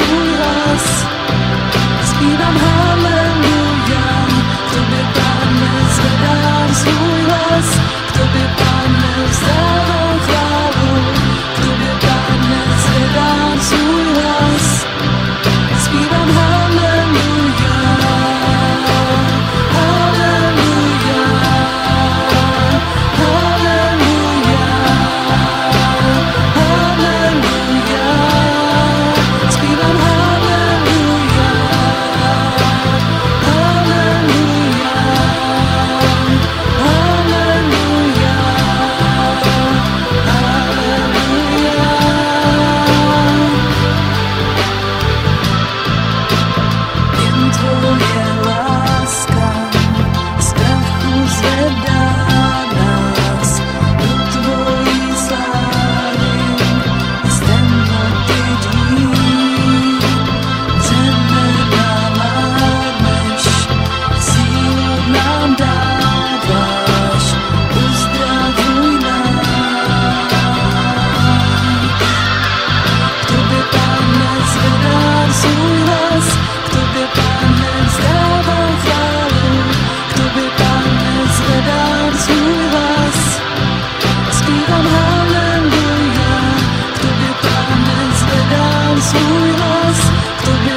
svůj hlas. Zpívám haleluja, k tobě, Pane, zvedám svůj hlas. K tobě, Pane, vzdávám chválu, k tobě, Pane, zvedám svůj hlas. Zpívám haleluja, haleluja, haleluja, haleluja. Zpívám haleluja, haleluja, haleluja, haleluja. Jen tvoje láska z prachu zvedá nás do tvojí slávy, z temnoty dní. Řemena mádneš, sílu nám dáváš, uzdravuj nás. K tobě, Pane, zvedám svůj hlas, k tobě, Pane, vzdávám chválu, k tobě, Pane, zvedám svůj hlas. Zpívám haleluja, k tobě, Pane, zvedám svůj hlas, k tobě,